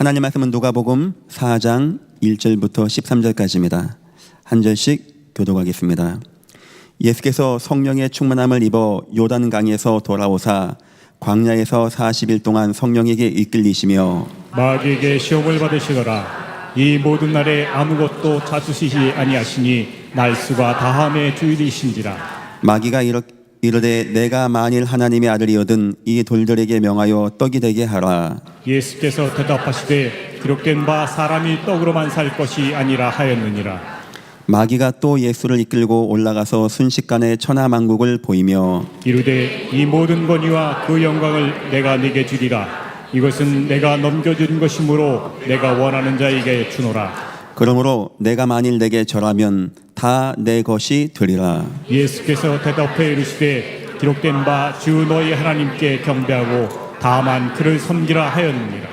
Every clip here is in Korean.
하나님 말씀은 누가복음 4장 1절부터 13절까지입니다. 한 절씩 교독하겠습니다. 예수께서 성령의 충만함을 입어 요단강에서 돌아오사 광야에서 40일 동안 성령에게 이끌리시며 마귀에게 시험을 받으시더라. 이 모든 날에 아무것도 찾으시지 아니하시니 날수가 다함의 주일이신지라. 마귀가 이르되 내가 만일 하나님의 아들이거든 이 돌들에게 명하여 떡이 되게 하라. 예수께서 대답하시되 기록된 바 사람이 떡으로만 살 것이 아니라 하였느니라. 마귀가 또 예수를 이끌고 올라가서 순식간에 천하만국을 보이며 이르되 이 모든 권위와 그 영광을 내가 네게 주리라. 이것은 내가 넘겨준 것이므로 내가 원하는 자에게 주노라. 그러므로 내가 만일 내게 절하면 다 내 것이 되리라. 예수께서 대답해 이르시되 기록된 바 주 너희 하나님께 경배하고 다만 그를 섬기라 하였느니라.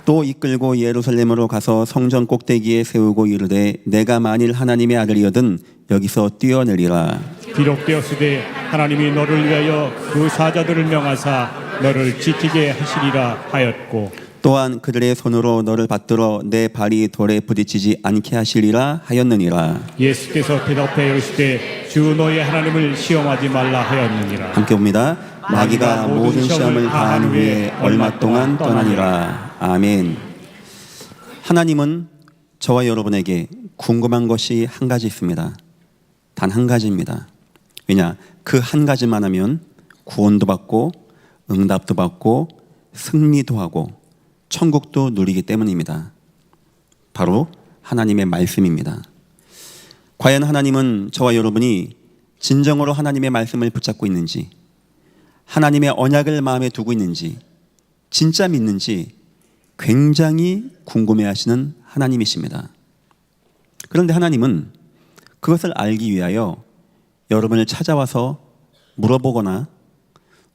또 이끌고 예루살렘으로 가서 성전 꼭대기에 세우고 이르되 내가 만일 하나님의 아들이거든 여기서 뛰어내리라. 기록되었으되 하나님이 너를 위하여 그 사자들을 명하사 너를 지키게 하시리라 하였고 또한 그들의 손으로 너를 받들어 내 발이 돌에 부딪히지 않게 하시리라 하였느니라. 예수께서 대답해 이르시되 주 너희 하나님을 시험하지 말라 하였느니라. 함께 봅니다. 마귀가 모든 시험을 다한 후에 얼마 동안 떠나니라. 아멘. 하나님은 저와 여러분에게 궁금한 것이 한 가지 있습니다. 단 한 가지입니다. 왜냐? 그 한 가지만 하면 구원도 받고 응답도 받고 승리도 하고 천국도 누리기 때문입니다. 바로 하나님의 말씀입니다. 과연 하나님은 저와 여러분이 진정으로 하나님의 말씀을 붙잡고 있는지, 하나님의 언약을 마음에 두고 있는지, 진짜 믿는지 굉장히 궁금해하시는 하나님이십니다. 그런데 하나님은 그것을 알기 위하여 여러분을 찾아와서 물어보거나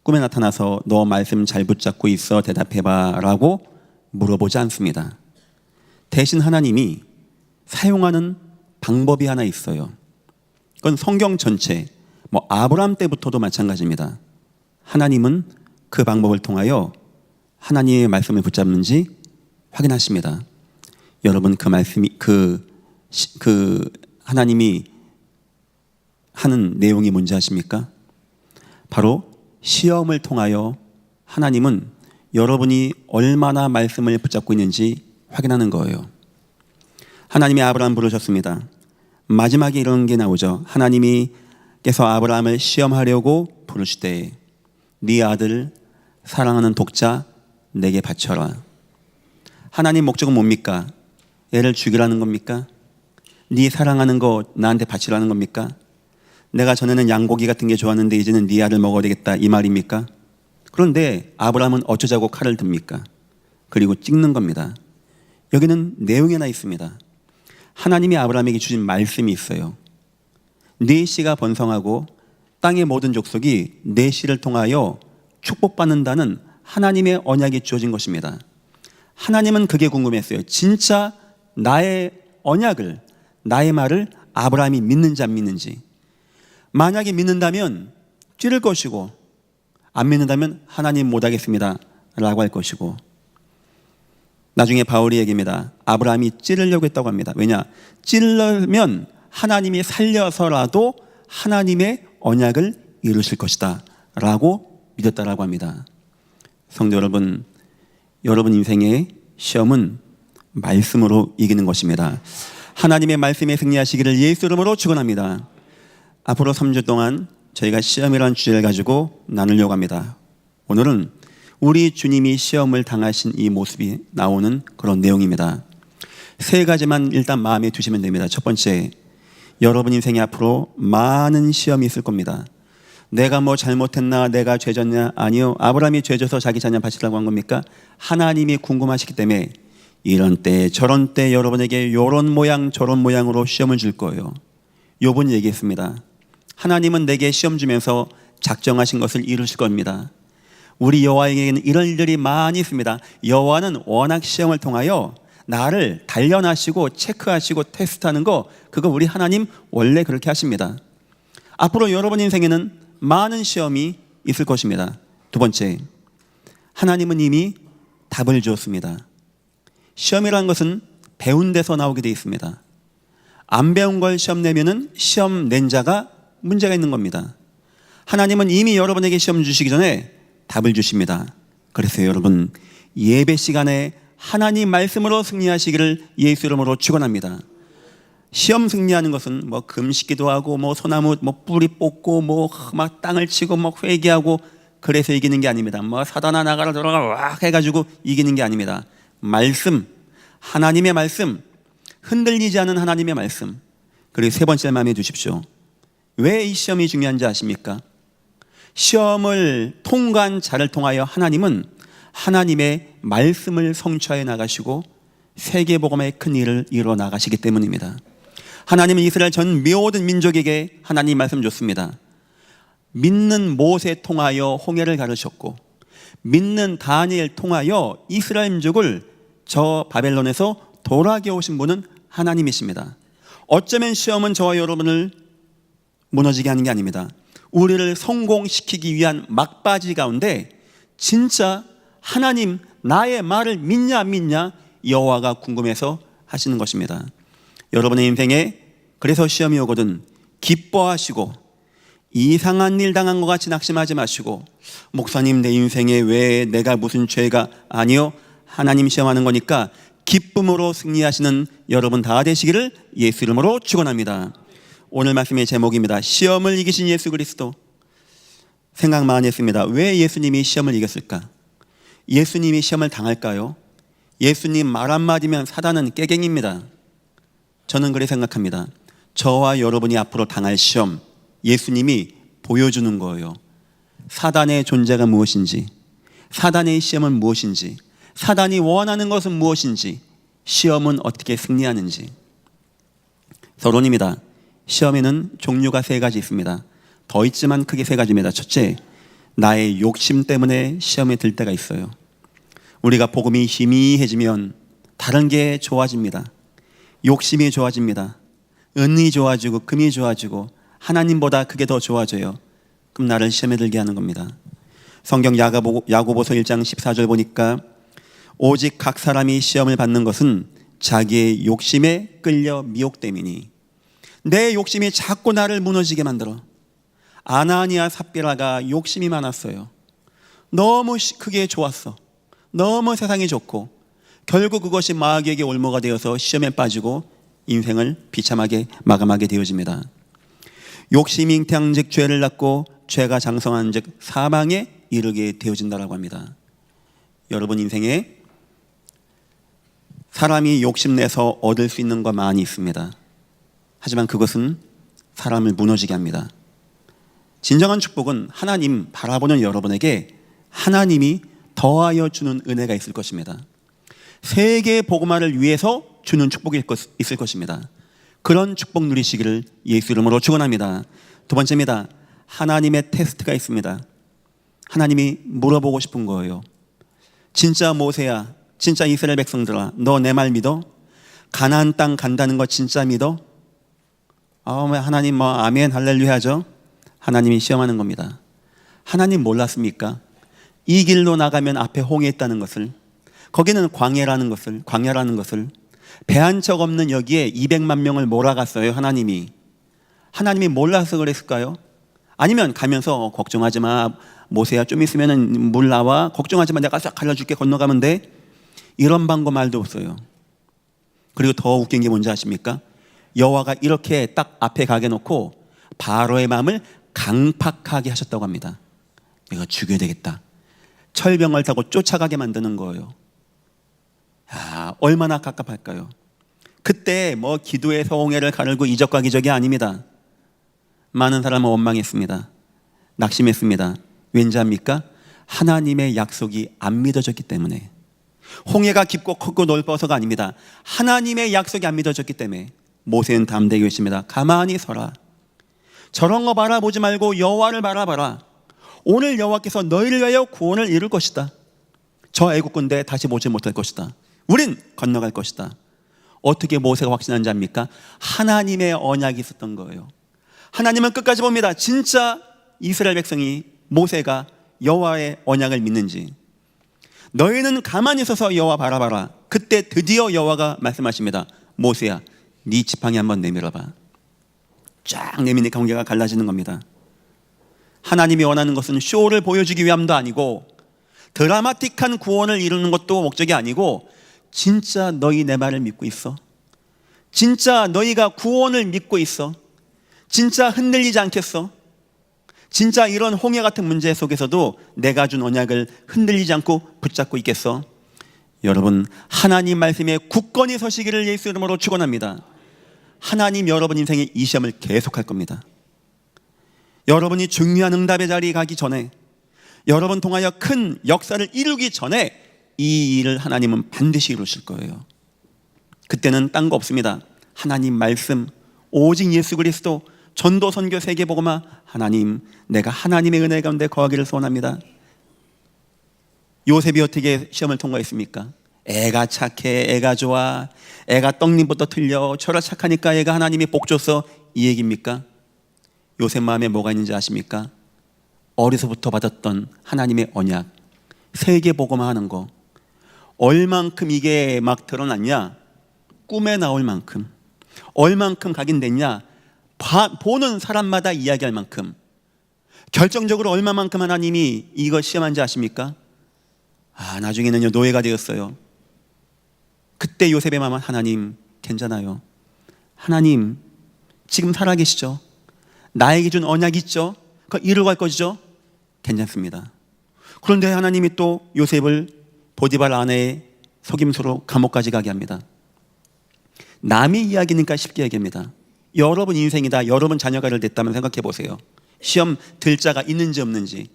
꿈에 나타나서 너 말씀 잘 붙잡고 있어 대답해봐 라고 물어보지 않습니다. 대신 하나님이 사용하는 방법이 하나 있어요. 그건 성경 전체, 아브라함 때부터도 마찬가지입니다. 하나님은 그 방법을 통하여 하나님의 말씀을 붙잡는지 확인하십니다. 여러분 그 말씀이 하나님이 하는 내용이 뭔지 아십니까? 바로 시험을 통하여 하나님은 여러분이 얼마나 말씀을 붙잡고 있는지 확인하는 거예요. 하나님이 아브라함 부르셨습니다. 마지막에 이런 게 나오죠. 하나님께서 아브라함을 시험하려고 부르시되 네 아들 사랑하는 독자 내게 바쳐라. 하나님 목적은 뭡니까? 애를 죽이라는 겁니까? 네 사랑하는 거 나한테 바치라는 겁니까? 내가 전에는 양고기 같은 게 좋았는데 이제는 네 알을 먹어야 되겠다 이 말입니까? 그런데 아브라함은 어쩌자고 칼을 듭니까? 그리고 찍는 겁니다. 여기는 내용이 하나 있습니다. 하나님이 아브라함에게 주신 말씀이 있어요. 네 씨가 번성하고 땅의 모든 족속이 네 씨를 통하여 축복받는다는 하나님의 언약이 주어진 것입니다. 하나님은 그게 궁금했어요. 진짜 나의 언약을, 나의 말을 아브라함이 믿는지 안 믿는지. 만약에 믿는다면 찌를 것이고 안 믿는다면 하나님 못하겠습니다 라고 할 것이고, 나중에 바울이 얘기합니다. 아브라함이 찌르려고 했다고 합니다. 왜냐? 찌르면 하나님이 살려서라도 하나님의 언약을 이루실 것이다 라고 믿었다라고 합니다. 성도 여러분, 여러분 인생의 시험은 말씀으로 이기는 것입니다. 하나님의 말씀에 승리하시기를 예수 이름으로 축원합니다. 앞으로 3주 동안 저희가 시험이라는 주제를 가지고 나누려고 합니다. 오늘은 우리 주님이 시험을 당하신 이 모습이 나오는 그런 내용입니다. 세 가지만 일단 마음에 두시면 됩니다. 첫 번째, 여러분 인생에 앞으로 많은 시험이 있을 겁니다. 내가 뭐 잘못했나, 내가 죄졌냐? 아니요. 아브라함이 죄져서 자기 자녀 바치라고 한 겁니까? 하나님이 궁금하시기 때문에 이런 때 저런 때 여러분에게 이런 모양 저런 모양으로 시험을 줄 거예요. 욥은 얘기했습니다. 하나님은 내게 시험 주면서 작정하신 것을 이루실 겁니다. 우리 여호와에게는 이런 일들이 많이 있습니다. 여호와는 워낙 시험을 통하여 나를 단련하시고 체크하시고 테스트하는 거, 그거 우리 하나님 원래 그렇게 하십니다. 앞으로 여러분 인생에는 많은 시험이 있을 것입니다. 두 번째, 하나님은 이미 답을 주었습니다. 시험이라는 것은 배운 데서 나오게 되어 있습니다. 안 배운 걸 시험 내면은 시험 낸 자가 문제가 있는 겁니다. 하나님은 이미 여러분에게 시험 주시기 전에 답을 주십니다. 그래서 여러분, 예배 시간에 하나님 말씀으로 승리하시기를 예수 이름으로 축원합니다. 시험 승리하는 것은 뭐 금식기도 하고 뭐 소나무 뭐 뿌리 뽑고 뭐 막 땅을 치고 뭐 회개하고 그래서 이기는 게 아닙니다. 뭐 사단아 나가라 들어가 와 해가지고 이기는 게 아닙니다. 말씀, 하나님의 말씀, 흔들리지 않은 하나님의 말씀. 그리고 세 번째 마음에 두십시오. 왜 이 시험이 중요한지 아십니까? 시험을 통과한 자를 통하여 하나님은 하나님의 말씀을 성취하여 나가시고 세계복음의 큰 일을 이루어 나가시기 때문입니다. 하나님은 이스라엘 전 모든 민족에게 하나님 말씀 줬습니다. 믿는 모세 통하여 홍해를 가르셨고 믿는 다니엘 통하여 이스라엘 민족을 저 바벨론에서 돌아게 오신 분은 하나님이십니다. 어쩌면 시험은 저와 여러분을 무너지게 하는 게 아닙니다. 우리를 성공시키기 위한 막바지 가운데 진짜 하나님 나의 말을 믿냐 안 믿냐 여호와가 궁금해서 하시는 것입니다. 여러분의 인생에 그래서 시험이 오거든 기뻐하시고 이상한 일 당한 것 같이 낙심하지 마시고 목사님 내 인생에 왜 내가 무슨 죄가 아니요 하나님 시험하는 거니까 기쁨으로 승리하시는 여러분 다 되시기를 예수 이름으로 축원합니다. 오늘 말씀의 제목입니다. 시험을 이기신 예수 그리스도. 생각 많이 했습니다. 왜 예수님이 시험을 이겼을까? 예수님이 시험을 당할까요? 예수님 말 한마디면 사단은 깨갱입니다. 저는 그렇게 생각합니다. 저와 여러분이 앞으로 당할 시험, 예수님이 보여주는 거예요. 사단의 존재가 무엇인지, 사단의 시험은 무엇인지, 사단이 원하는 것은 무엇인지, 시험은 어떻게 승리하는지. 서론입니다. 시험에는 종류가 세 가지 있습니다. 더 있지만 크게 세 가지입니다. 첫째, 나의 욕심 때문에 시험에 들 때가 있어요. 우리가 복음이 희미해지면 다른 게 좋아집니다. 욕심이 좋아집니다. 은이 좋아지고 금이 좋아지고 하나님보다 그게 더 좋아져요. 그럼 나를 시험에 들게 하는 겁니다. 성경 야고보서 1장 14절 보니까 오직 각 사람이 시험을 받는 것은 자기의 욕심에 끌려 미혹됨이니 내 욕심이 자꾸 나를 무너지게 만들어. 아나니아 삽비라가 욕심이 많았어요. 너무 크게 좋았어. 너무 세상이 좋고 결국 그것이 마귀에게 올무가 되어서 시험에 빠지고 인생을 비참하게 마감하게 되어집니다. 욕심이 잉태한즉 죄를 낳고 죄가 장성한즉 사망에 이르게 되어진다라고 합니다. 여러분 인생에 사람이 욕심내서 얻을 수 있는 거 많이 있습니다. 하지만 그것은 사람을 무너지게 합니다. 진정한 축복은 하나님 바라보는 여러분에게 하나님이 더하여 주는 은혜가 있을 것입니다. 세계 복음화를 위해서 주는 축복이 있을 것입니다. 그런 축복 누리시기를 예수 이름으로 축원합니다. 두 번째입니다. 하나님의 테스트가 있습니다. 하나님이 물어보고 싶은 거예요. 진짜 모세야, 진짜 이스라엘 백성들아, 너 내 말 믿어? 가나안 땅 간다는 거 진짜 믿어? 하나님 뭐 아멘 할렐루야 하죠. 하나님이 시험하는 겁니다. 하나님 몰랐습니까? 이 길로 나가면 앞에 홍해 있다는 것을, 거기는 광야라는 것을 배 한 척 없는 여기에 200만 명을 몰아갔어요. 하나님이 몰라서 그랬을까요? 아니면 가면서 걱정하지 마 모세야, 좀 있으면 물 나와, 걱정하지 마, 내가 싹 갈라줄게, 건너가면 돼. 이런 방법 말도 없어요. 그리고 더 웃긴 게 뭔지 아십니까? 여호와가 이렇게 딱 앞에 가게 놓고 바로의 마음을 강팍하게 하셨다고 합니다. 내가 죽여야 되겠다. 철병을 타고 쫓아가게 만드는 거예요. 얼마나 갑갑할까요? 그때 뭐 기도해서 홍해를 가르고 이적과 기적이 아닙니다. 많은 사람은 원망했습니다. 낙심했습니다. 왠지 압니까? 하나님의 약속이 안 믿어졌기 때문에. 홍해가 깊고 크고 넓어서가 아닙니다. 하나님의 약속이 안 믿어졌기 때문에. 모세는 담대히 외칩니다. 가만히 서라. 저런 거 바라보지 말고 여호와를 바라봐라. 오늘 여호와께서 너희를 위하여 구원을 이룰 것이다. 저 애국군대 다시 보지 못할 것이다. 우린 건너갈 것이다. 어떻게 모세가 확신한지 압니까? 하나님의 언약이 있었던 거예요. 하나님은 끝까지 봅니다. 진짜 이스라엘 백성이 모세가 여호와의 언약을 믿는지. 너희는 가만히 서서 여호와 바라봐라. 그때 드디어 여호와가 말씀하십니다. 모세야, 네 지팡이 한번 내밀어봐. 쫙 내미니까 공기가 갈라지는 겁니다. 하나님이 원하는 것은 쇼를 보여주기 위함도 아니고 드라마틱한 구원을 이루는 것도 목적이 아니고 진짜 너희 내 말을 믿고 있어? 진짜 너희가 구원을 믿고 있어? 진짜 흔들리지 않겠어? 진짜 이런 홍해 같은 문제 속에서도 내가 준 언약을 흔들리지 않고 붙잡고 있겠어? 여러분, 하나님 말씀에 굳건히 서시기를 예수 이름으로 축원합니다. 하나님 여러분 인생에 이 시험을 계속할 겁니다. 여러분이 중요한 응답의 자리에 가기 전에, 여러분 통하여 큰 역사를 이루기 전에 이 일을 하나님은 반드시 이루실 거예요. 그때는 딴 거 없습니다. 하나님 말씀, 오직 예수 그리스도, 전도, 선교, 세계복음화. 하나님, 내가 하나님의 은혜 가운데 거하기를 소원합니다. 요셉이 어떻게 시험을 통과했습니까? 애가 착해, 애가 좋아, 애가 떡잎부터 틀려, 저라 착하니까 애가 하나님이 복 줬어, 이 얘기입니까? 요셉 마음에 뭐가 있는지 아십니까? 어려서부터 받았던 하나님의 언약, 세계복음화 하는 거, 얼만큼 이게 막 드러났냐? 꿈에 나올 만큼. 얼만큼 각인됐냐? 보는 사람마다 이야기할 만큼. 결정적으로 얼마만큼 하나님이 이거 시험한지 아십니까? 나중에는요, 노예가 되었어요. 그때 요셉의 마음은, 하나님 괜찮아요. 하나님 지금 살아계시죠? 나에게 준 언약 있죠? 그거 이루고 갈 것이죠? 괜찮습니다. 그런데 하나님이 또 요셉을 보디발 아내의 속임수로 감옥까지 가게 합니다. 남의 이야기니까 쉽게 얘기합니다. 여러분 인생이다, 여러분 자녀가 됐다면 생각해 보세요. 시험 들 자가 있는지 없는지.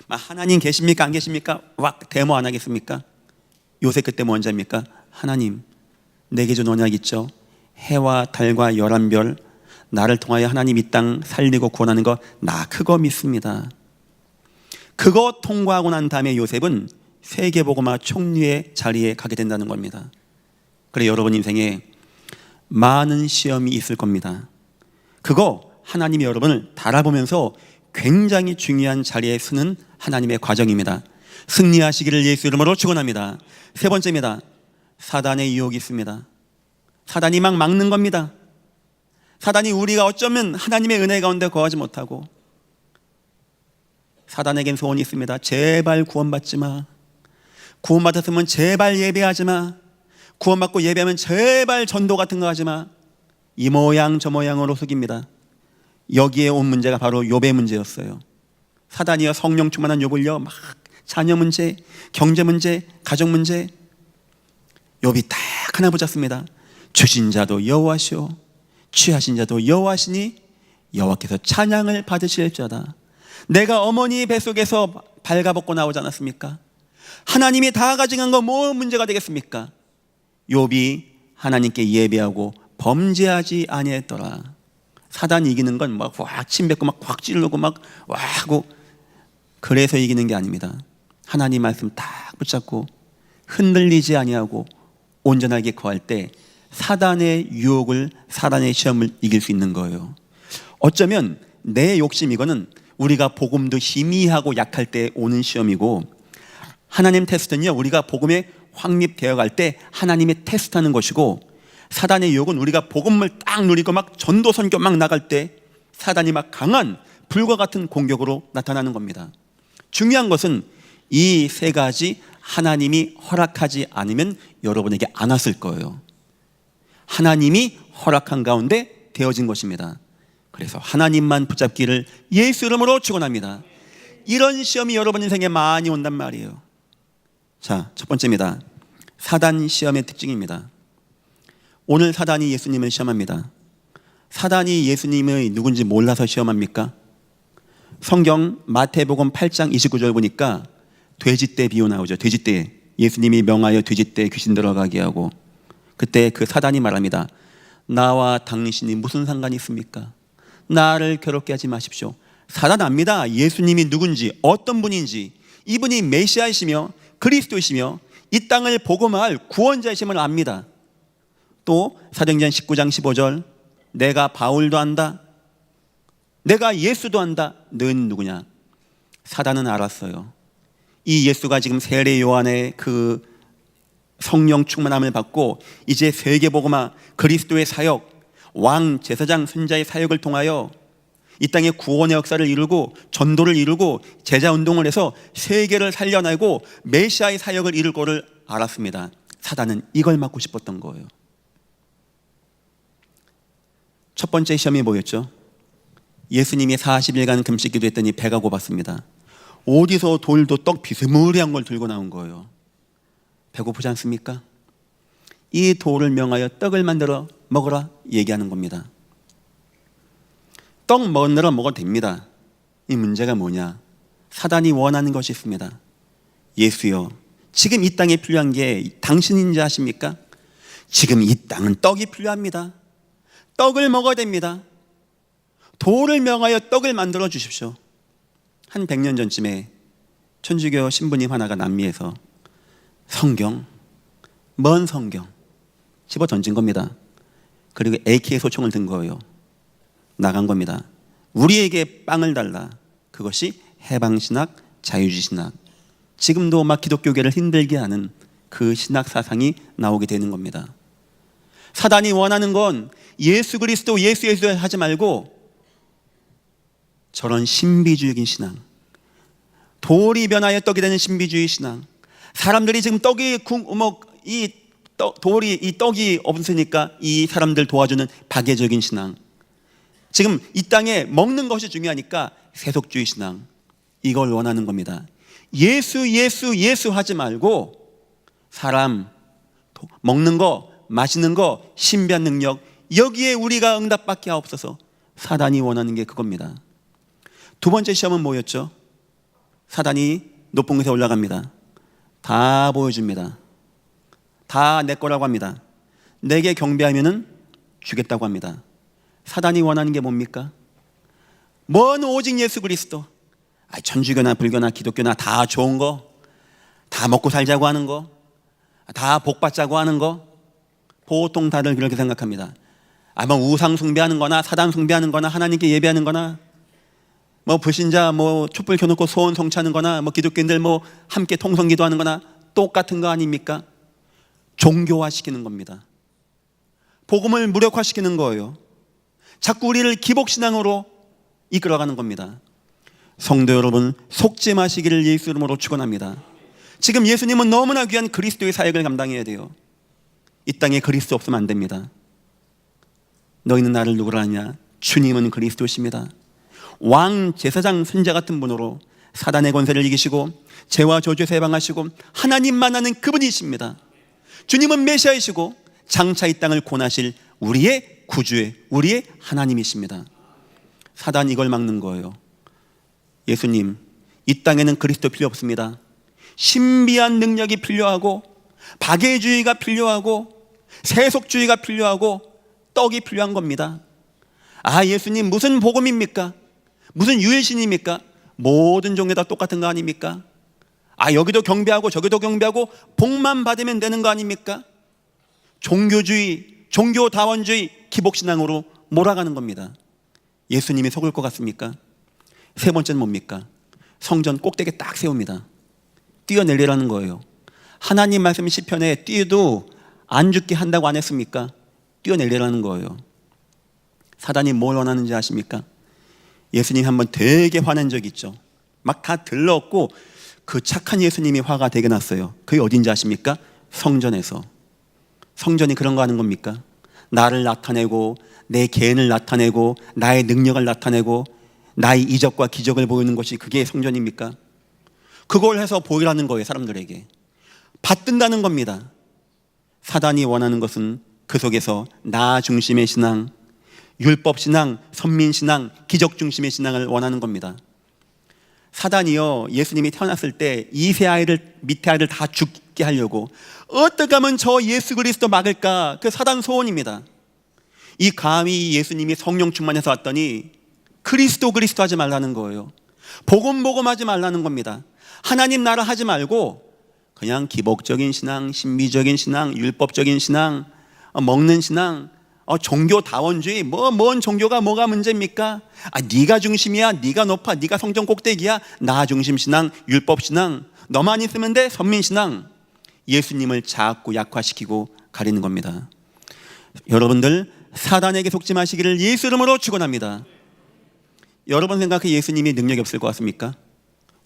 하나님 계십니까 안 계십니까? 왁 데모 안 하겠습니까? 요셉 그때 뭔지 압니까? 하나님 내게 준 언약 있죠? 해와 달과 11별, 나를 통하여 하나님 이 땅 살리고 구원하는 거 나 그거 믿습니다. 그거 통과하고 난 다음에 요셉은 세계복음화 총리의 자리에 가게 된다는 겁니다. 그래, 여러분 인생에 많은 시험이 있을 겁니다. 그거 하나님이 여러분을 달아보면서 굉장히 중요한 자리에 서는 하나님의 과정입니다. 승리하시기를 예수 이름으로 축원합니다. 세 번째입니다. 사단의 유혹이 있습니다. 사단이 막 막는 겁니다. 사단이 우리가 어쩌면 하나님의 은혜 가운데 거하지 못하고, 사단에겐 소원이 있습니다. 제발 구원받지 마. 구원받았으면 제발 예배하지 마. 구원받고 예배하면 제발 전도 같은 거 하지 마. 이 모양 저 모양으로 속입니다. 여기에 온 문제가 바로 욥의 문제였어요. 사단이여 성령 충만한 욥을요 막 자녀 문제, 경제 문제, 가정 문제. 욥이 딱 하나 붙잡습니다. 주신 자도 여호와시오, 취하신 자도 여호와시니 여호와께서 찬양을 받으실 자다. 내가 어머니 뱃속에서 발가벗고 나오지 않았습니까? 하나님이 다 가져간 거 뭐 문제가 되겠습니까? 욥이 하나님께 예배하고 범죄하지 아니했더라. 사단이 이기는 건 막 확 침뱉고 막 확 찌르고 막 와 하고, 그래서 이기는 게 아닙니다. 하나님 말씀 딱 붙잡고 흔들리지 아니하고 온전하게 거할 때 사단의 유혹을, 사단의 시험을 이길 수 있는 거예요. 어쩌면 내 욕심, 이거는 우리가 복음도 희미하고 약할 때 오는 시험이고, 하나님 테스트는요 우리가 복음에 확립되어 갈 때 하나님의 테스트하는 것이고, 사단의 유혹은 우리가 복음을 딱 누리고 막 전도 선교 막 나갈 때 사단이 막 강한 불과 같은 공격으로 나타나는 겁니다. 중요한 것은 이 세 가지 하나님이 허락하지 않으면 여러분에게 안 왔을 거예요. 하나님이 허락한 가운데 되어진 것입니다. 그래서 하나님만 붙잡기를 예수 이름으로 축원합니다. 이런 시험이 여러분 인생에 많이 온단 말이에요. 자, 첫 번째입니다. 사단 시험의 특징입니다. 오늘 사단이 예수님을 시험합니다. 사단이 예수님의 누군지 몰라서 시험합니까? 성경 마태복음 8장 29절 보니까 돼지떼 비유 나오죠. 돼지떼, 예수님이 명하여 돼지떼 귀신 들어가게 하고, 그때 그 사단이 말합니다. 나와 당신이 무슨 상관이 있습니까? 나를 괴롭게 하지 마십시오. 사단 압니다. 예수님이 누군지, 어떤 분인지, 이분이 메시아이시며 그리스도이시며 이 땅을 복음할 구원자이심을 압니다. 또 사도행전 19장 15절, 내가 바울도 안다, 내가 예수도 안다, 너는 누구냐? 사단은 알았어요. 이 예수가 지금 세례 요한의 그 성령 충만함을 받고 이제 세계복음화, 그리스도의 사역, 왕, 제사장, 선자의 사역을 통하여 이 땅에 구원의 역사를 이루고 전도를 이루고 제자운동을 해서 세계를 살려내고 메시아의 사역을 이룰 거를 알았습니다. 사단은 이걸 막고 싶었던 거예요. 첫 번째 시험이 뭐였죠? 예수님이 40일간 금식 기도했더니 배가 고팠습니다. 어디서 돌도 떡 비스무리한 걸 들고 나온 거예요. 배고프지 않습니까? 이 돌을 명하여 떡을 만들어 먹으라 얘기하는 겁니다. 떡 만들어 먹어도 됩니다. 이 문제가 뭐냐? 사단이 원하는 것이 있습니다. 예수여, 지금 이 땅에 필요한 게 당신인지 아십니까? 지금 이 땅은 떡이 필요합니다. 떡을 먹어야 됩니다. 돌을 명하여 떡을 만들어 주십시오. 한 100년 전쯤에 천주교 신부님 하나가 남미에서 성경, 먼 성경 집어 던진 겁니다. 그리고 AK 소총을 든 거예요. 나간 겁니다. 우리에게 빵을 달라. 그것이 해방신학, 자유주의신학. 지금도 막 기독교계를 힘들게 하는 그 신학 사상이 나오게 되는 겁니다. 사단이 원하는 건 예수 그리스도, 예수 하지 말고 저런 신비주의적인 신앙, 돌이 변하여 떡이 되는 신비주의 신앙. 사람들이 지금 떡이 없으니까 이 사람들 도와주는 박애적인 신앙. 지금 이 땅에 먹는 것이 중요하니까 세속주의 신앙. 이걸 원하는 겁니다. 예수 하지 말고 사람, 먹는 거, 마시는 거, 신비한 능력, 여기에 우리가 응답받게 하옵소서. 사단이 원하는 게 그겁니다. 두 번째 시험은 뭐였죠? 사단이 높은 곳에 올라갑니다. 다 보여줍니다. 다 내 거라고 합니다. 내게 경배하면은 주겠다고 합니다. 사단이 원하는 게 뭡니까? 뭔 오직 예수 그리스도. 천주교나 불교나 기독교나 다 좋은 거, 다 먹고 살자고 하는 거, 다 복받자고 하는 거. 보통 다들 그렇게 생각합니다. 뭐 우상 숭배하는 거나 사단 숭배하는 거나 하나님께 예배하는 거나 뭐 불신자 촛불 켜놓고 소원 성취하는 거나 기독교인들 함께 통성기도 하는 거나 똑같은 거 아닙니까? 종교화시키는 겁니다. 복음을 무력화시키는 거예요. 자꾸 우리를 기복신앙으로 이끌어가는 겁니다. 성도 여러분, 속지 마시기를 예수 이름으로 축원합니다. 지금 예수님은 너무나 귀한 그리스도의 사역을 감당해야 돼요. 이 땅에 그리스도 없으면 안 됩니다. 너희는 나를 누구라 하냐? 주님은 그리스도십니다. 왕, 제사장, 선자 같은 분으로 사단의 권세를 이기시고 죄와 저주에서 해방하시고 하나님만 아는 그분이십니다. 주님은 메시아이시고 장차 이 땅을 권하실 우리의 구주의, 우리의 하나님이십니다. 사단이 이걸 막는 거예요. 예수님, 이 땅에는 그리스도 필요 없습니다. 신비한 능력이 필요하고 박애주의가 필요하고 세속주의가 필요하고 떡이 필요한 겁니다. 예수님 무슨 복음입니까? 무슨 유일신입니까? 모든 종교 다 똑같은 거 아닙니까? 여기도 경배하고 저기도 경배하고 복만 받으면 되는 거 아닙니까? 종교주의, 종교다원주의, 기복신앙으로 몰아가는 겁니다. 예수님이 속을 것 같습니까? 세 번째는 뭡니까? 성전 꼭대기에 딱 세웁니다. 뛰어내리라는 거예요. 하나님 말씀 시편에 뛰어도 안 죽게 한다고 안 했습니까? 뛰어내리라는 거예요. 사단이 뭘 원하는지 아십니까? 예수님이 한번 되게 화낸 적이 있죠. 막 다 들러엎고 그 착한 예수님이 화가 되게 났어요. 그게 어딘지 아십니까? 성전에서. 성전이 그런 거 하는 겁니까? 나를 나타내고 내 개인을 나타내고 나의 능력을 나타내고 나의 이적과 기적을 보이는 것이 그게 성전입니까? 그걸 해서 보이라는 거예요. 사람들에게 받든다는 겁니다. 사단이 원하는 것은 그 속에서 나 중심의 신앙, 율법 신앙, 선민 신앙, 기적 중심의 신앙을 원하는 겁니다. 사단이요, 예수님이 태어났을 때 이세 아이를, 밑에 아이를 다 죽게 하려고 어떻게 하면 저 예수 그리스도 막을까? 그 사단 소원입니다. 이 감히 예수님이 성령 충만해서 왔더니 그리스도 하지 말라는 거예요. 복음 하지 말라는 겁니다. 하나님 나라 하지 말고 그냥 기복적인 신앙, 신비적인 신앙, 율법적인 신앙, 먹는 신앙, 종교다원주의, 뭔 종교가 뭐가 문제입니까? 네가 중심이야, 네가 높아, 네가 성전 꼭대기야, 나 중심 신앙, 율법 신앙, 너만 있으면 돼, 선민 신앙. 예수님을 자꾸 약화시키고 가리는 겁니다. 여러분들, 사단에게 속지 마시기를 예수 이름으로 축원합니다. 여러분 생각해 예수님이 능력이 없을 것 같습니까?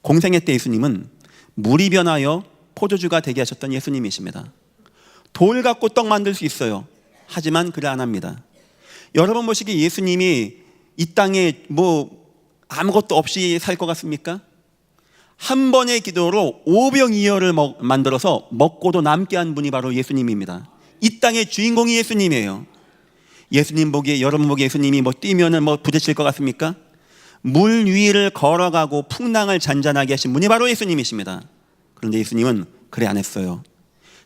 공생애 때 예수님은 물이 변하여 포도주가 되게 하셨던 예수님이십니다. 돌 갖고 떡 만들 수 있어요. 하지만 그를 안 합니다. 여러분 보시기에 예수님이 이 땅에 아무것도 없이 살 것 같습니까? 한 번의 기도로 오병이어를 만들어서 먹고도 남게 한 분이 바로 예수님입니다. 이 땅의 주인공이 예수님이에요. 여러분 보기에 예수님이 뛰면은 부딪힐 것 같습니까? 물 위를 걸어가고 풍랑을 잔잔하게 하신 분이 바로 예수님이십니다. 그런데 예수님은 그래 안 했어요.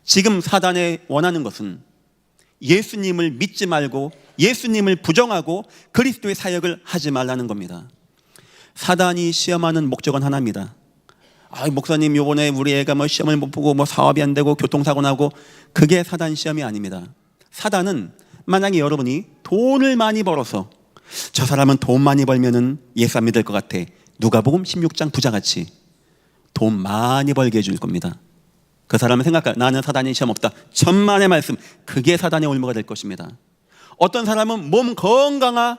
지금 사단이 원하는 것은 예수님을 믿지 말고 예수님을 부정하고 그리스도의 사역을 하지 말라는 겁니다. 사단이 시험하는 목적은 하나입니다. 목사님, 요번에 우리 애가 시험을 못 보고 사업이 안 되고 교통사고 나고, 그게 사단 시험이 아닙니다. 사단은 만약에 여러분이 돈을 많이 벌어서 저 사람은 돈 많이 벌면은 예수 안 믿을 것 같아, 누가복음 16장 부자같이 돈 많이 벌게 해줄 겁니다. 그 사람은 나는 사단이 시험 없다, 천만의 말씀, 그게 사단의 올무가 될 것입니다. 어떤 사람은 몸 건강하,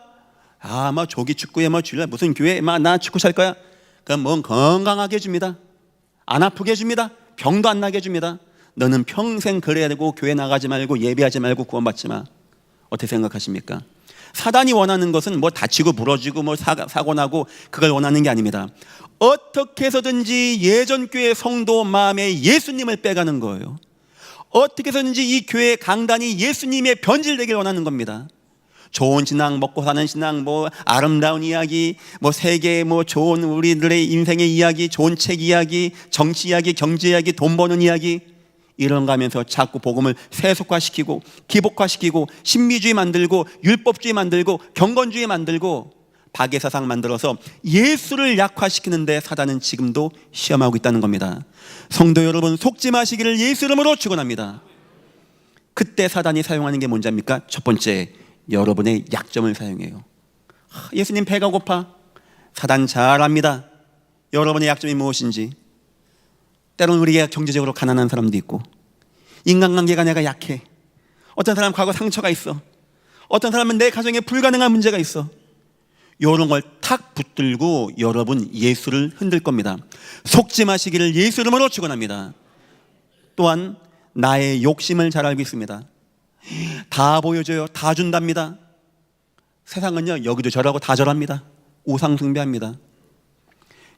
조기 축구에 주일날 무슨 교회 나 축구 살 거야, 그럼 몸 건강하게 해줍니다. 안 아프게 해줍니다. 병도 안 나게 해줍니다. 너는 평생 그래야 되고 교회 나가지 말고 예배하지 말고 구원받지 마. 어떻게 생각하십니까? 사단이 원하는 것은 다치고 부러지고 사고 나고 그걸 원하는 게 아닙니다. 어떻게 해서든지 예전 교회 성도 마음에 예수님을 빼가는 거예요. 어떻게 해서든지 이 교회 강단이 예수님의 변질되길 원하는 겁니다. 좋은 신앙, 먹고 사는 신앙, 아름다운 이야기, 세계, 좋은 우리들의 인생의 이야기, 좋은 책 이야기, 정치 이야기, 경제 이야기, 돈 버는 이야기, 이런 거 하면서 자꾸 복음을 세속화시키고 기복화시키고 신비주의 만들고 율법주의 만들고 경건주의 만들고 박애사상 만들어서 예수를 약화시키는데 사단은 지금도 시험하고 있다는 겁니다. 성도 여러분, 속지 마시기를 예수 이름으로 축원합니다. 그때 사단이 사용하는 게 뭔지 압니까? 첫 번째, 여러분의 약점을 사용해요. 예수님 배가 고파. 사단 잘 압니다. 여러분의 약점이 무엇인지. 때로는 우리가 경제적으로 가난한 사람도 있고, 인간관계가 내가 약해. 어떤 사람은 과거 상처가 있어. 어떤 사람은 내 가정에 불가능한 문제가 있어. 이런 걸 탁 붙들고 여러분 예수를 흔들 겁니다. 속지 마시기를 예수 이름으로 축원합니다. 또한 나의 욕심을 잘 알고 있습니다. 다 보여줘요. 다 준답니다. 세상은요, 여기도 저라고 다 저랍니다. 우상숭배합니다.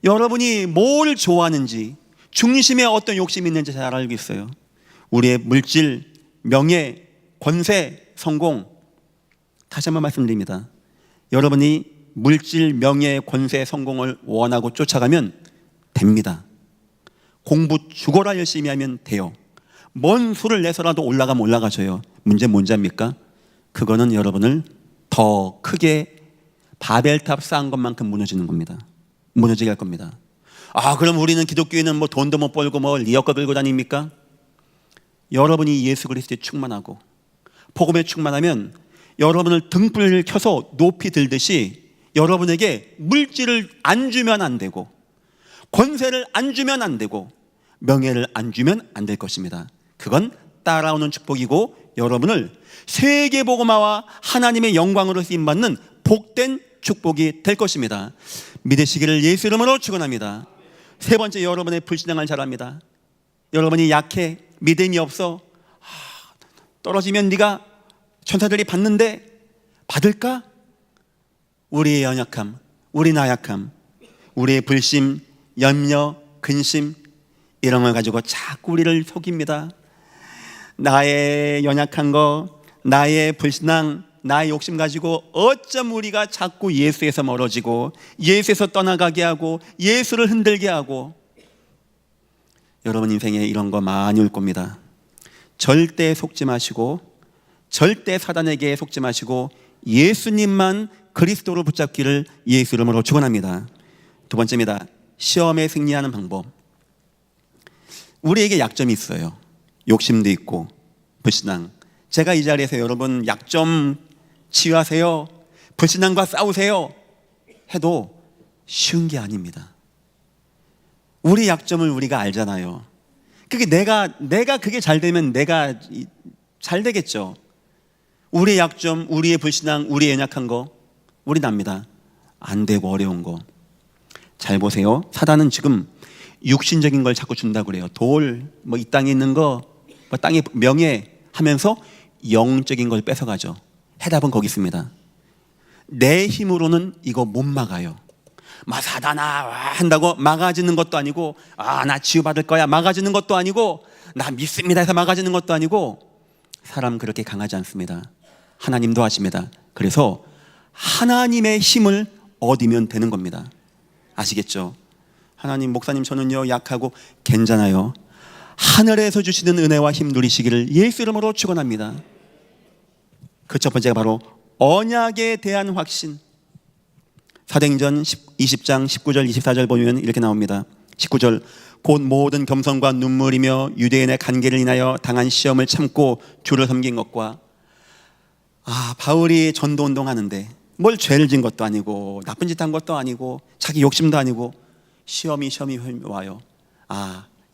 여러분이 뭘 좋아하는지, 중심에 어떤 욕심이 있는지 잘 알고 있어요. 우리의 물질, 명예, 권세, 성공. 다시 한번 말씀드립니다. 여러분이 물질, 명예, 권세, 성공을 원하고 쫓아가면 됩니다. 공부 죽어라 열심히 하면 돼요. 뭔 수를 내서라도 올라가면 올라가줘요. 문제는 뭔지 압니까? 그거는 여러분을 더 크게 바벨탑 쌓은 것만큼 무너지는 겁니다. 무너지게 할 겁니다. 그럼 우리는 기독교인은 돈도 못 벌고 리어커 들고 다닙니까? 여러분이 예수 그리스도에 충만하고 복음에 충만하면 여러분을 등불을 켜서 높이 들듯이 여러분에게 물질을 안 주면 안 되고, 권세를 안 주면 안 되고, 명예를 안 주면 안 될 것입니다. 그건 따라오는 축복이고 여러분을 세계복음화와 하나님의 영광으로 쓰임받는 복된 축복이 될 것입니다. 믿으시기를 예수 이름으로 축원합니다. 세 번째, 여러분의 불신앙을 잘합니다. 여러분이 약해, 믿음이 없어, 떨어지면 네가 천사들이 받는데 받을까? 우리의 연약함, 우리 나약함, 우리의 불심, 염려, 근심, 이런 걸 가지고 자꾸 우리를 속입니다. 나의 연약한 거, 나의 불신앙, 나의 욕심 가지고 어쩜 우리가 자꾸 예수에서 멀어지고 예수에서 떠나가게 하고 예수를 흔들게 하고. 여러분 인생에 이런 거 많이 올 겁니다. 절대 속지 마시고, 절대 사단에게 속지 마시고 예수님만 그리스도로 붙잡기를 예수 이름으로 축원합니다. 두 번째입니다. 시험에 승리하는 방법. 우리에게 약점이 있어요. 욕심도 있고 불신앙. 제가 이 자리에서 여러분 약점 치유하세요, 불신앙과 싸우세요 해도 쉬운 게 아닙니다. 우리 약점을 우리가 알잖아요. 그게 내가 그게 잘 되면 내가 잘 되겠죠. 우리의 약점, 우리의 불신앙, 우리의 연약한 거 우리 납니다. 안 되고 어려운 거. 잘 보세요. 사단은 지금 육신적인 걸 자꾸 준다고 그래요. 돌, 뭐 이 땅에 있는 거, 뭐 땅의 명예 하면서 영적인 걸 뺏어가죠. 해답은 거기 있습니다. 내 힘으로는 이거 못 막아요. 사단아 한다고 막아지는 것도 아니고, 나 치유받을 거야 막아지는 것도 아니고, 나 믿습니다 해서 막아지는 것도 아니고, 사람 그렇게 강하지 않습니다. 하나님도 하십니다. 그래서 하나님의 힘을 얻으면 되는 겁니다. 아시겠죠? 하나님, 목사님 저는요 약하고 괜찮아요. 하늘에서 주시는 은혜와 힘 누리시기를 예수 이름으로 축원합니다. 그 첫 번째가 바로 언약에 대한 확신. 사도행전 20장 19절 24절 보면 이렇게 나옵니다. 19절, 곧 모든 겸손과 눈물이며 유대인의 간계를 인하여 당한 시험을 참고 주를 섬긴 것과, 바울이 전도운동 하는데 뭘 죄를 진 것도 아니고 나쁜 짓 한 것도 아니고 자기 욕심도 아니고 시험이 와요.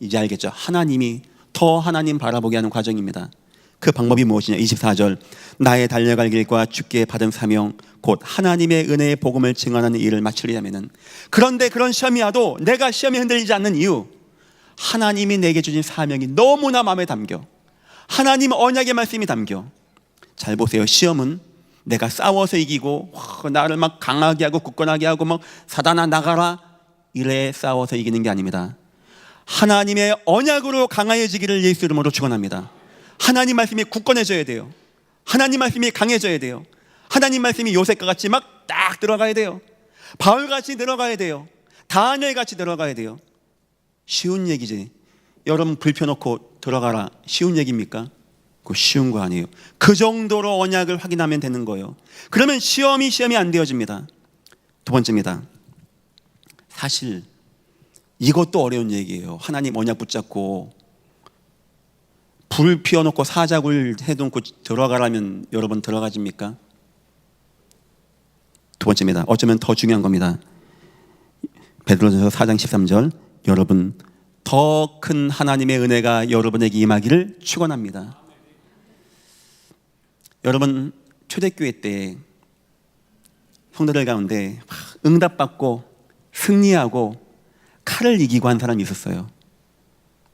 이제 알겠죠. 하나님이 더 하나님 바라보게 하는 과정입니다. 그 방법이 무엇이냐. 24절, 나의 달려갈 길과 주께 받은 사명 곧 하나님의 은혜의 복음을 증언하는 일을 마치려면은. 그런데 그런 시험이 와도 내가 시험에 흔들리지 않는 이유, 하나님이 내게 주신 사명이 너무나 마음에 담겨. 하나님 언약의 말씀이 담겨. 잘 보세요. 시험은 내가 싸워서 이기고 나를 막 강하게 하고 굳건하게 하고 막 사단아 나가라 이래 싸워서 이기는 게 아닙니다. 하나님의 언약으로 강해지기를 예수 이름으로 축원합니다. 하나님 말씀이 굳건해져야 돼요. 하나님 말씀이 강해져야 돼요. 하나님 말씀이 요셉과 같이 막 딱 들어가야 돼요. 바울같이 들어가야 돼요. 다니엘같이 들어가야 돼요. 쉬운 얘기지. 여러분 불 펴놓고 들어가라, 쉬운 얘기입니까? 그거 쉬운 거 아니에요. 그 정도로 언약을 확인하면 되는 거예요. 그러면 시험이 안 되어집니다. 두 번째입니다. 사실 이것도 어려운 얘기예요. 하나님 언약 붙잡고 불 피워놓고 사자굴 해놓고 들어가라면 여러분 들어가집니까? 두 번째입니다. 어쩌면 더 중요한 겁니다. 베드로전서 4장 13절, 여러분 더 큰 하나님의 은혜가 여러분에게 임하기를 축원합니다. 여러분 초대교회 때 성도들 가운데 응답받고 승리하고 칼을 이기고 한 사람이 있었어요.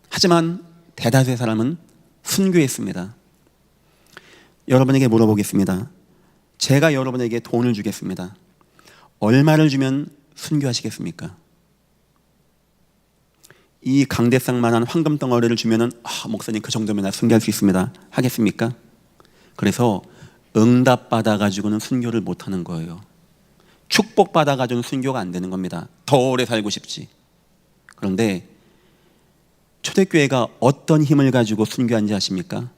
하지만 대다수의 사람은 순교했습니다. 여러분에게 물어보겠습니다. 제가 여러분에게 돈을 주겠습니다. 얼마를 주면 순교하시겠습니까? 이 강대상만한 황금 덩어리를 주면은 목사님 그 정도면 나 순교할 수 있습니다 하겠습니까? 그래서 응답 받아가지고는 순교를 못하는 거예요. 축복 받아가지고는 순교가 안 되는 겁니다. 더 오래 살고 싶지. 그런데 초대교회가 어떤 힘을 가지고 순교한지 아십니까?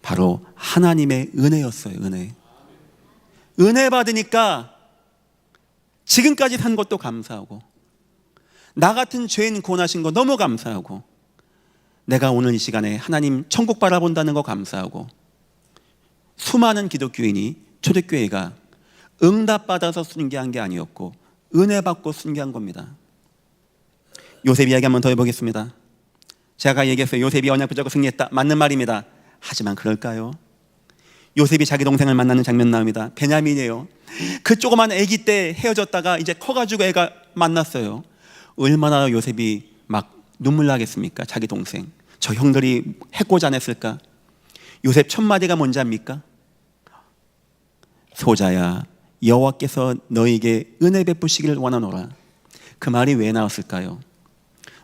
바로 하나님의 은혜였어요. 은혜 받으니까 지금까지 산 것도 감사하고, 나 같은 죄인 구원하신 거 너무 감사하고, 내가 오늘 이 시간에 하나님 천국 바라본다는 거 감사하고, 수많은 기독교인이 초대교회가 응답받아서 순교한 게 아니었고 은혜 받고 순교한 겁니다. 요셉 이야기 한번 더 해보겠습니다. 제가 얘기했어요. 요셉이 언약 붙잡고 승리했다. 맞는 말입니다. 하지만 그럴까요? 요셉이 자기 동생을 만나는 장면 나옵니다. 베냐민이에요. 그 조그만 아기 때 헤어졌다가 이제 커가지고 애가 만났어요. 얼마나 요셉이 막 눈물 나겠습니까? 자기 동생, 저 형들이 해코지 안 했을까? 요셉 첫 마디가 뭔지 압니까? 소자야, 여호와께서 너에게 은혜 베푸시기를 원하노라. 그 말이 왜 나왔을까요?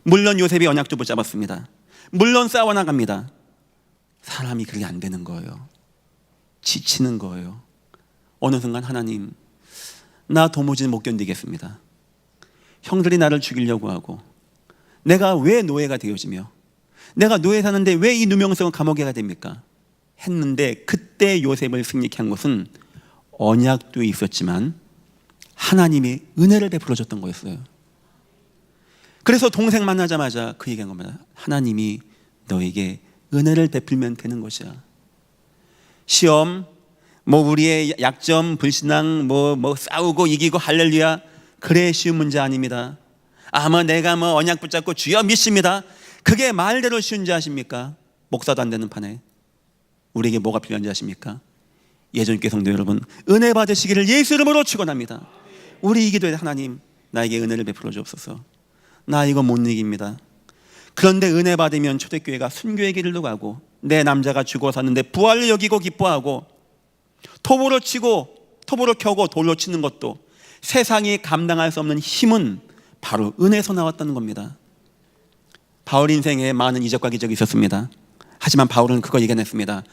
물론 요셉이 언약도 붙잡았습니다. 물론 싸워나갑니다. 사람이 그게 안 되는 거예요. 지치는 거예요. 어느 순간 하나님, 나 도무지 못 견디겠습니다. 형들이 나를 죽이려고 하고, 내가 왜 노예가 되어지며, 내가 노예 사는데 왜 이 누명성은 감옥에 가 됩니까? 했는데 그때 요셉을 승리케 한 것은 언약도 있었지만 하나님이 은혜를 베풀어 줬던 거였어요. 그래서 동생 만나자마자 그 얘기한 겁니다. 하나님이 너에게 은혜를 베풀면 되는 것이야. 시험, 우리의 약점, 불신앙, 싸우고 이기고 할렐루야, 그래 쉬운 문제 아닙니다. 내가 언약 붙잡고 주여 믿습니다. 그게 말대로 쉬운지 아십니까? 목사도 안 되는 판에 우리에게 뭐가 필요한지 아십니까? 예전교회 성도 여러분, 은혜 받으시기를 예수 이름으로 축원합니다. 우리 이 기도에 하나님 나에게 은혜를 베풀어 주옵소서. 나 이거 못 이깁니다. 그런데 은혜 받으면 초대교회가 순교의 길로 가고, 내 남자가 죽어섰는데 부활을 여기고 기뻐하고, 톱으로 치고 톱으로 켜고 돌로 치는 것도 세상이 감당할 수 없는 힘은 바로 은혜에서 나왔다는 겁니다. 바울 인생에 많은 이적과 기적이 있었습니다. 하지만 바울은 그거 이겨냈습니다.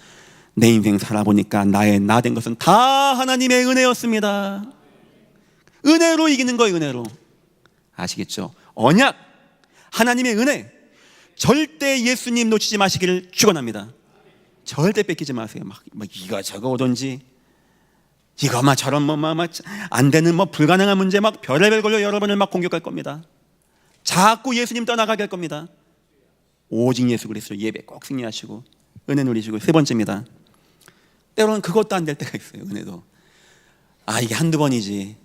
내 인생 살아보니까 나의 나 된 것은 다 하나님의 은혜였습니다. 은혜로 이기는 거예요. 은혜로. 아시겠죠? 언약, 하나님의 은혜, 절대 예수님 놓치지 마시기를 축원합니다. 절대 뺏기지 마세요. 막 이거 저거 오든지, 이거 막 저런 안 되는 불가능한 문제 막 별의별 걸로 여러분을 막 공격할 겁니다. 자꾸 예수님 떠나가게 할 겁니다. 오직 예수 그리스도 예배 꼭 승리하시고 은혜 누리시고. 세 번째입니다. 때로는 그것도 안 될 때가 있어요. 은혜도. 이게 한두 번이지.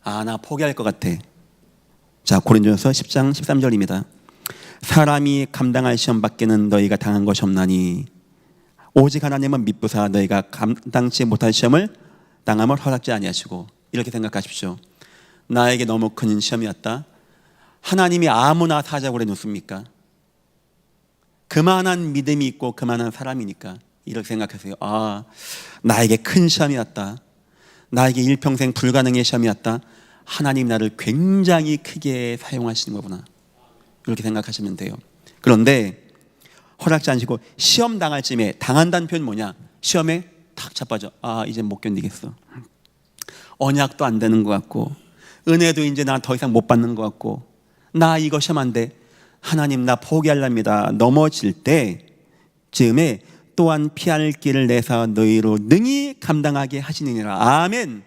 나 포기할 것 같아. 자, 고린도전서 10장 13절입니다. 사람이 감당할 시험 밖에는 너희가 당한 것이 없나니 오직 하나님은 미쁘사 너희가 감당치 못할 시험을 당함을 허락지 아니하시고. 이렇게 생각하십시오. 나에게 너무 큰 시험이었다. 하나님이 아무나 사자고 그래 놓습니까? 그만한 믿음이 있고 그만한 사람이니까 이렇게 생각하세요. 나에게 큰 시험이었다. 나에게 일평생 불가능의 시험이었다. 하나님 나를 굉장히 크게 사용하시는 거구나. 이렇게 생각하시면 돼요. 그런데 허락지 않으시고 시험 당할 쯤에, 당한다는 표현 뭐냐? 시험에 탁 자빠져. 이제 못 견디겠어. 언약도 안 되는 것 같고, 은혜도 이제 나 더 이상 못 받는 것 같고, 나 이거 시험 안 돼. 하나님 나 포기하랍니다. 넘어질 때 즈음에 또한 피할 길을 내사 너희로 능히 감당하게 하시느니라. 아멘.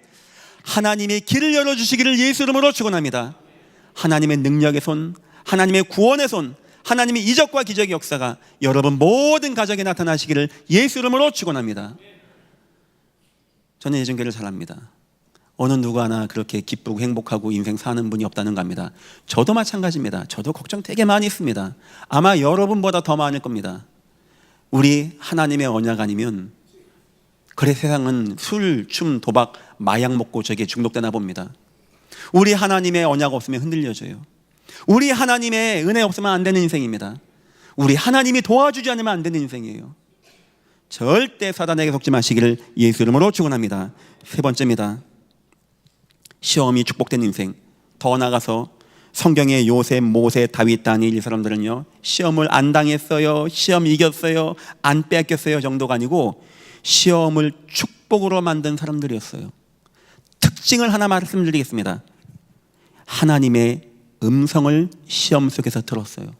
하나님의 길을 열어주시기를 예수 이름으로 축원합니다. 하나님의 능력의 손, 하나님의 구원의 손, 하나님의 이적과 기적의 역사가 여러분 모든 가정에 나타나시기를 예수 이름으로 축원합니다. 저는 예전교회를 잘합니다. 어느 누구 하나 그렇게 기쁘고 행복하고 인생 사는 분이 없다는 겁니다. 저도 마찬가지입니다. 저도 걱정 되게 많이 있습니다. 아마 여러분보다 더 많을 겁니다. 우리 하나님의 언약 아니면, 그래 세상은 술, 춤, 도박, 마약 먹고 저게 중독되나 봅니다. 우리 하나님의 언약 없으면 흔들려져요. 우리 하나님의 은혜 없으면 안 되는 인생입니다. 우리 하나님이 도와주지 않으면 안 되는 인생이에요. 절대 사단에게 속지 마시기를 예수 이름으로 축원합니다. 세 번째입니다. 시험이 축복된 인생. 더 나아가서 성경의 요셉, 모세, 다윗, 다니엘 이 사람들은요, 시험을 안 당했어요, 시험 이겼어요, 안 뺏겼어요 정도가 아니고 시험을 축복으로 만든 사람들이었어요. 특징을 하나 말씀드리겠습니다. 하나님의 음성을 시험 속에서 들었어요.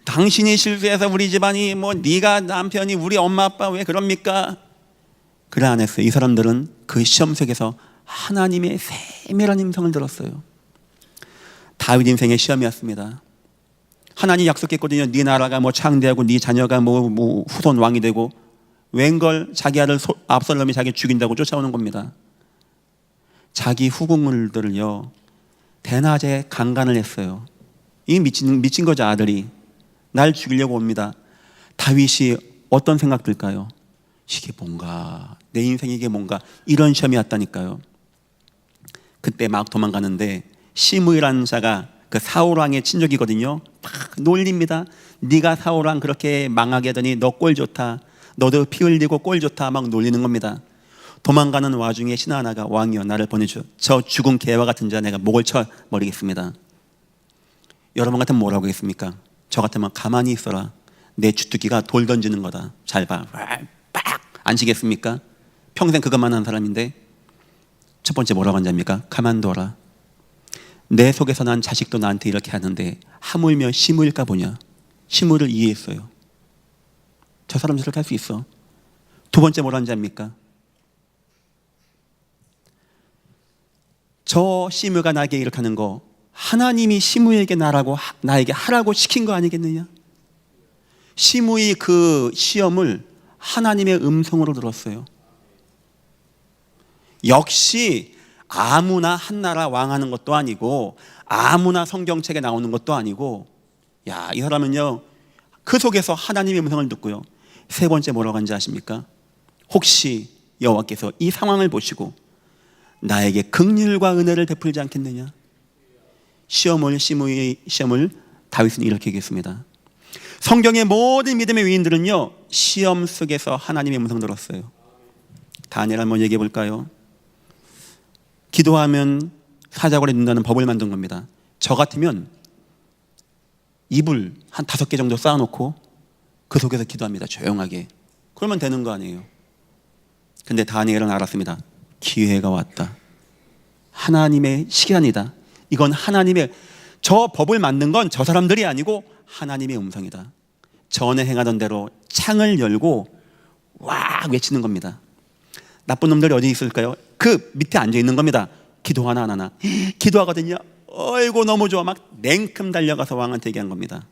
당신이 실수해서 우리 집안이 네가 남편이 우리 엄마 아빠 왜 그럽니까? 그래 안 했어요. 이 사람들은 그 시험 속에서 하나님의 세밀한 음성을 들었어요. 다윗 인생의 시험이었습니다. 하나님 약속했거든요. 네 나라가 창대하고 네 자녀가 후손 왕이 되고, 웬걸 자기 아들 압살롬이 자기 죽인다고 쫓아오는 겁니다. 자기 후궁들을요 대낮에 강간을 했어요. 이 미친 거죠. 아들이 날 죽이려고 옵니다. 다윗이 어떤 생각 들까요? 이게 뭔가, 내 인생이 이게 뭔가, 이런 시험이 왔다니까요. 그때 막 도망가는데 시므이라는 자가 그 사울왕의 친족이거든요. 막 놀립니다. 네가 사울왕 그렇게 망하게 하더니 너 꼴 좋다, 너도 피 흘리고 꼴 좋다, 막 놀리는 겁니다. 도망가는 와중에 신하 하나가, 왕이여 나를 보내줘. 저 죽은 개와 같은 자 내가 목을 쳐버리겠습니다. 여러분 같으면 뭐라고 하겠습니까? 저 같으면 가만히 있어라, 내 주특기가 돌 던지는 거다, 잘 봐, 빡 안 치겠습니까? 평생 그것만 한 사람인데 첫 번째 뭐라고 한답니까? 가만둬라. 내 속에서 난 자식도 나한테 이렇게 하는데 하물며 시므일까 보냐. 시므를 이해했어요. 저 사람 저렇게 할 수 있어. 두 번째 뭐라는지 압니까? 저 시므가 나에게 이렇게 하는 거 하나님이 시므에게 나에게 하라고 시킨 거 아니겠느냐. 시므의 그 시험을 하나님의 음성으로 들었어요. 역시 아무나 한나라 왕하는 것도 아니고 아무나 성경책에 나오는 것도 아니고, 이 사람은요 그 속에서 하나님의 음성을 듣고요. 세 번째 뭐라고 하는지 아십니까? 혹시 여호와께서 이 상황을 보시고 나에게 긍휼과 은혜를 베풀지 않겠느냐? 시험을 다윗은 이렇게 얘기했습니다. 성경의 모든 믿음의 위인들은요, 시험 속에서 하나님의 음성 들었어요. 다니엘 한번 얘기해 볼까요? 기도하면 사자굴에 든다는 법을 만든 겁니다. 저 같으면 이불 한 5개 정도 쌓아놓고 그 속에서 기도합니다. 조용하게. 그러면 되는 거 아니에요. 근데 다니엘은 알았습니다. 기회가 왔다. 하나님의 시간이다. 이건 하나님의, 저 법을 만든 건 저 사람들이 아니고 하나님의 음성이다. 전에 행하던 대로 창을 열고 와 외치는 겁니다. 나쁜 놈들이 어디 있을까요? 그 밑에 앉아 있는 겁니다. 기도하나 안 하나. 기도하거든요. 어이고 너무 좋아. 막 냉큼 달려가서 왕한테 얘기한 겁니다.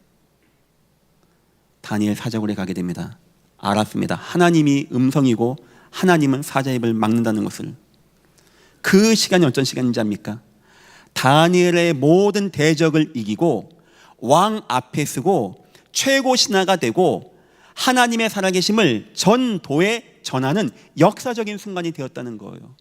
다니엘 사자굴에 가게 됩니다. 알았습니다. 하나님이 음성이고 하나님은 사자 입을 막는다는 것을. 그 시간이 어떤 시간인지 압니까? 다니엘의 모든 대적을 이기고 왕 앞에 서고 최고 신하가 되고 하나님의 살아계심을 전도에 전하는 역사적인 순간이 되었다는 거예요.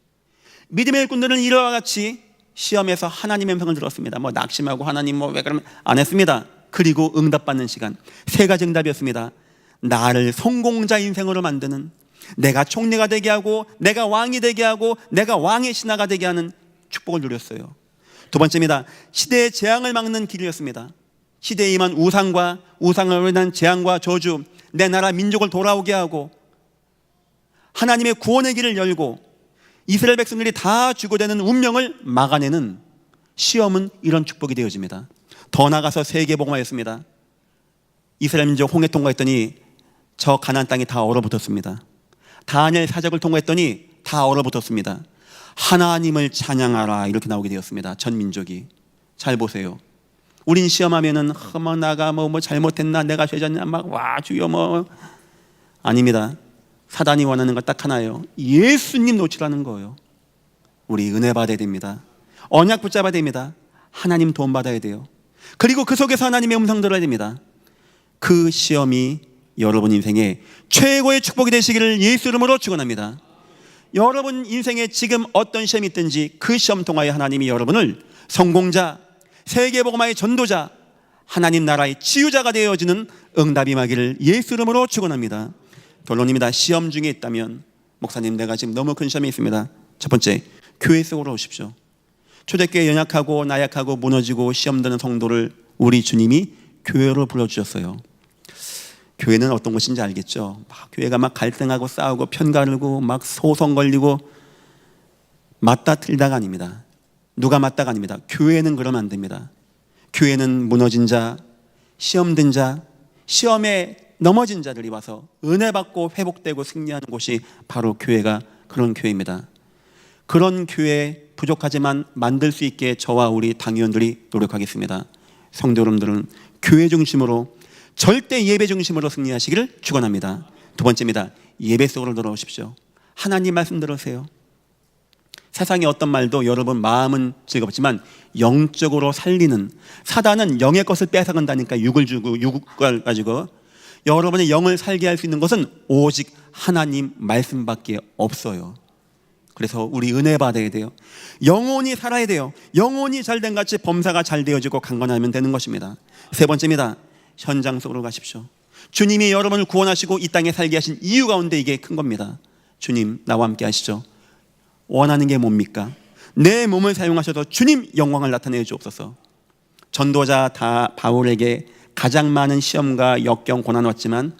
믿음의 일꾼들은 이와 같이 시험에서 하나님의 음성을 들었습니다. 뭐 낙심하고 하나님 왜 그러면 안 했습니다. 그리고 응답받는 시간, 3가지 응답이었습니다. 나를 성공자 인생으로 만드는, 내가 총리가 되게 하고 내가 왕이 되게 하고 내가 왕의 신하가 되게 하는 축복을 누렸어요. 2번째입니다. 시대의 재앙을 막는 길이었습니다. 시대에 임한 우상을 인한 재앙과 저주, 내 나라 민족을 돌아오게 하고 하나님의 구원의 길을 열고 이스라엘 백성들이 다 죽어되는 운명을 막아내는 시험은 이런 축복이 되어집니다. 더 나아가서 세계복음화였습니다. 이스라엘 민족 홍해 통과했더니 저 가나안 땅이 다 얼어붙었습니다. 다니엘 사적을 통과했더니 다 얼어붙었습니다. 하나님을 찬양하라 이렇게 나오게 되었습니다. 전 민족이. 잘 보세요. 우린 시험하면은 나가 뭐 잘못했나, 내가 죄졌나, 막 와 주여 뭐. 아닙니다. 사단이 원하는 건 딱 하나예요. 예수님 놓치라는 거예요. 우리 은혜 받아야 됩니다. 언약 붙잡아야 됩니다. 하나님 도움 받아야 돼요. 그리고 그 속에서 하나님의 음성 들어야 됩니다. 그 시험이 여러분 인생의 최고의 축복이 되시기를 예수 이름으로 축원합니다. 여러분 인생에 지금 어떤 시험이 있든지 그 시험 통하여 하나님이 여러분을 성공자, 세계복음화의 전도자, 하나님 나라의 치유자가 되어지는 응답이 임하기를 예수 이름으로 축원합니다. 결론입니다. 시험 중에 있다면, 목사님 내가 지금 너무 큰 시험이 있습니다. 첫 번째, 교회 속으로 오십시오. 초대교회 연약하고 나약하고 무너지고 시험 드는 성도를 우리 주님이 교회로 불러주셨어요. 교회는 어떤 곳인지 알겠죠? 교회가 막 갈등하고 싸우고 편가르고 막 소송 걸리고 맞다 틀다가 아닙니다. 누가 맞다가 아닙니다. 교회는 그러면 안 됩니다. 교회는 무너진 자, 시험 든 자, 시험에 넘어진 자들이 와서 은혜 받고 회복되고 승리하는 곳이 바로 교회가 그런 교회입니다. 그런 교회 부족하지만 만들 수 있게 저와 우리 당위원들이 노력하겠습니다. 성도 여러분들은 교회 중심으로, 절대 예배 중심으로 승리하시기를 축원합니다. 2번째입니다. 예배 속으로 돌아오십시오. 하나님 말씀 들으세요. 세상의 어떤 말도 여러분 마음은 즐겁지만 영적으로 살리는, 사단은 영의 것을 뺏어간다니까. 육을 가지고 여러분의 영을 살게 할 수 있는 것은 오직 하나님 말씀밖에 없어요. 그래서 우리 은혜 받아야 돼요. 영혼이 살아야 돼요. 영혼이 잘된 같이 범사가 잘 되어지고 강건하면 되는 것입니다. 3번째입니다. 현장 속으로 가십시오. 주님이 여러분을 구원하시고 이 땅에 살게 하신 이유 가운데 이게 큰 겁니다. 주님 나와 함께 하시죠. 원하는 게 뭡니까? 내 몸을 사용하셔서 주님 영광을 나타내 주옵소서. 전도자 바울에게 가장 많은 시험과 역경 고난을 왔지만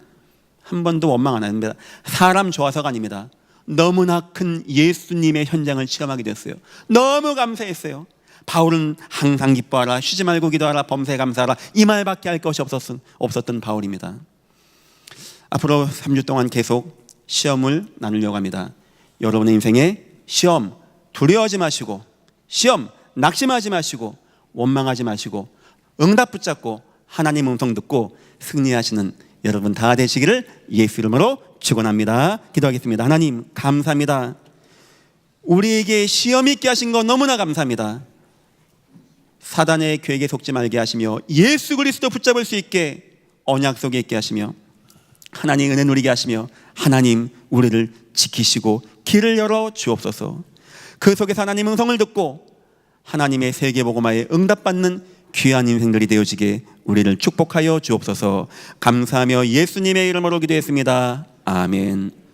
한 번도 원망 안 합니다. 사람 좋아서가 아닙니다. 너무나 큰 예수님의 현장을 체험하게 됐어요. 너무 감사했어요. 바울은 항상 기뻐하라, 쉬지 말고 기도하라, 범사에 감사하라, 이 말밖에 할 것이 없었던 바울입니다. 앞으로 3주 동안 계속 시험을 나누려고 합니다. 여러분의 인생에 시험 두려워하지 마시고, 시험 낙심하지 마시고, 원망하지 마시고, 응답 붙잡고 하나님 음성 듣고 승리하시는 여러분 다 되시기를 예수 이름으로 축원합니다. 기도하겠습니다. 하나님 감사합니다. 우리에게 시험 있게 하신 거 너무나 감사합니다. 사단의 계획에 속지 말게 하시며 예수 그리스도 붙잡을 수 있게 언약 속에 있게 하시며 하나님 은혜 누리게 하시며 하나님 우리를 지키시고 길을 열어 주옵소서. 그 속에서 하나님 음성을 듣고 하나님의 세계복음화에 응답받는 귀한 인생들이 되어지게 우리를 축복하여 주옵소서. 감사하며 예수님의 이름으로 기도했습니다. 아멘.